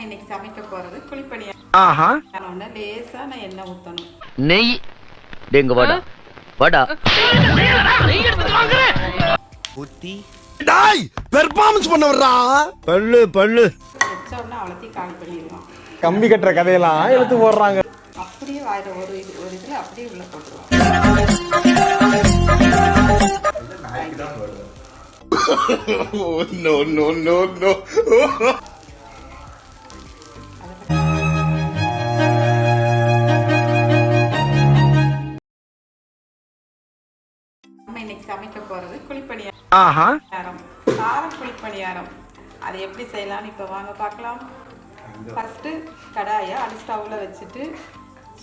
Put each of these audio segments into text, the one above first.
இன்னைக்கு சமைக்க போறது குழிப்பணியா. லேசா நான் எண்ணெய் ஊத்தணும். நெய் டேங்க வாடா வாடா ஊத்தி டாய் பெர்ஃபார்மன்ஸ் பண்ண வர்றா பல்லு பல்லு வச்ச உடனே அவ்வளோத்தி கால் பண்ணிடுவோம். கம்பி கட்டுற கதையெல்லாம் எடுத்து போடுறாங்க. அப்படியே வாயில ஒரு இதுல அப்படியே உள்ள போட்டுருவோம். நோ நோ நோ நோ நம்ம இன்னைக்கு சமைக்க போறது குழிப்பணியாரம். காரம் குழிப்பணியாரம். அது எப்படி செய்யலாம்னு இப்போ வாங்க பார்க்கலாம். ஃபர்ஸ்ட் கடாயை அடி ஸ்டவ்ல வச்சுட்டு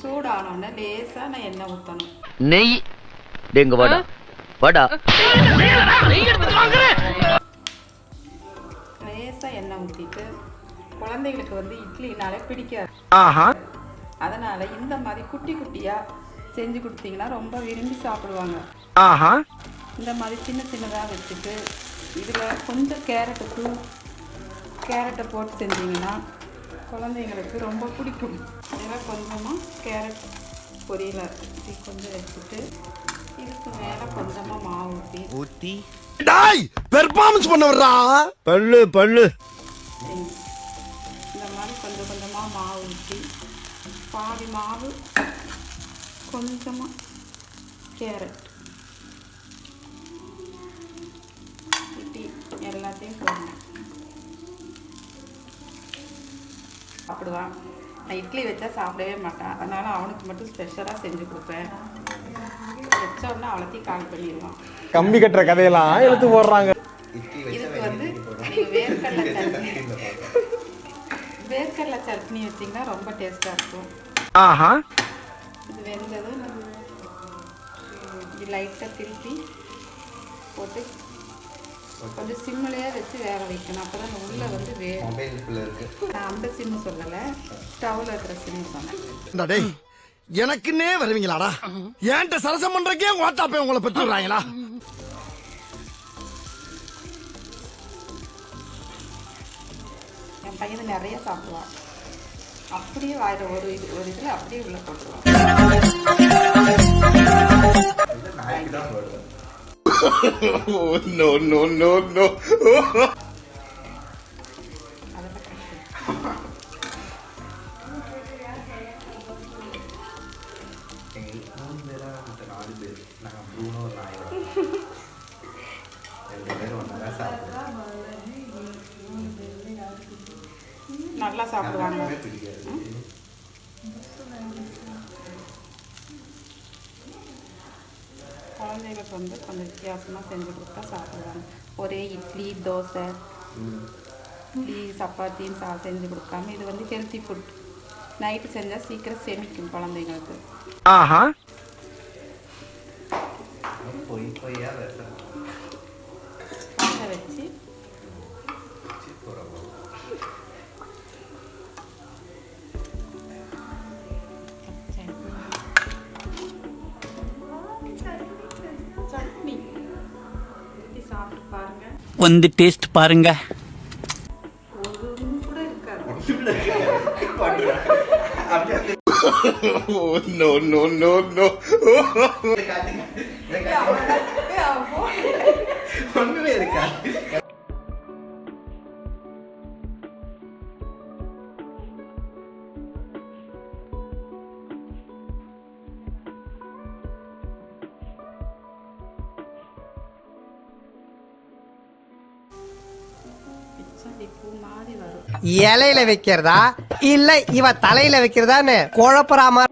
சூடானோன்னு லேசா நான் எண்ணெய் ஊற்றணும். நெய் டேங்க வாடா வாடா லேசா எண்ணெய் ஊற்றிட்டு குழந்தைகளுக்கு வந்து இட்லினாலே பிடிக்காது. அதனால இந்த மாதிரி குட்டி குட்டியா செஞ்சு கொடுத்தீங்கன்னா ரொம்ப விரும்பி சாப்பிடுவாங்க. இந்த மாதிரி சின்ன சின்னதாக வச்சுட்டு இதில் கொஞ்சம் கேரட்டை போட்டு செஞ்சீங்கன்னா குழந்தைங்களுக்கு ரொம்ப பிடிக்கும். இதில் கொஞ்சமாக கேரட் பொரியல கொஞ்சம் வச்சுட்டு இதுக்கு மேலே கொஞ்சமாக மாவு ஊற்றி டாய் பெர்ஃபார்மன்ஸ் பண்ண வர்றா பல்லு பல்லு இந்த மாதிரி கொஞ்சம் கொஞ்சமாக மாவு ஊற்றி பாதி மாவு கொஞ்சமாக கேரட் ஊற்றி எல்லாத்தையும் போடணும். சாப்பிடுவான். நான் இட்லி வச்சா சாப்பிடவே மாட்டான். அதனால் அவனுக்கு மட்டும் ஸ்பெஷலாக செஞ்சு கொடுப்பேன். வச்ச உடனே அவ்வளோத்தையும் கால் பண்ணிடுவான். கம்பி கட்டுற கதையெல்லாம் எடுத்து போடுறாங்க. இதுக்கு வந்து நீங்கள் வேர்க்கடலை சட்னி வச்சிங்கன்னா ரொம்ப டேஸ்ட்டாக இருக்கும். இது வெந்ததும் இது லைட்டாக திருப்பி போட்டு கொஞ்சம் சிம்மிலேயே வச்சு வேக வைக்கணும். அப்போ தான் உள்ளே வந்து நான் அந்த சிம்மு சொல்லலை, ஸ்டவ்வில் இருக்கிற சிம்மு சொன்னேன். எனக்குன்னே வருவீங்களாடா? ஏன்ட்ட சரசம் பண்றக்கே ஓட்டாப்பே உங்களை பெற்று விடுறாங்களா? என் பையன் நிறைய சாப்பிடுவான். அப்படியே வாயில ஒரு இதில் அப்படியே உள்ள போட்டுருவான். நோ நோ நோ நோ நல்லா சாப்பிடுவாங்க. குழந்தைகளுக்கு வந்து கொஞ்சம் வித்தியாசமாக செஞ்சு கொடுத்தா சாப்பிடுவாங்க. ஒரே இட்லி தோசை இட்லி சப்பாத்தின்னு செஞ்சு கொடுக்காம இது வந்து ஹெல்த்தி ஃபுட். நைட்டு செஞ்சால் சீக்கிரம் செமிக்கும் குழந்தைங்களுக்கு. அதை வச்சு சட்னி ஊற்றி சாப்பிட்டு பாருங்க. வந்து டேஸ்ட் பாருங்க. ஒன்றும் கூட இருக்காது. நோ நோ நோ நோ ஒண்ணுமே இருக்கா? பூ மாதிரி வரும். இலையில வைக்கிறதா இல்ல இவ தலையில வைக்கிறதான்னு குழப்பறாம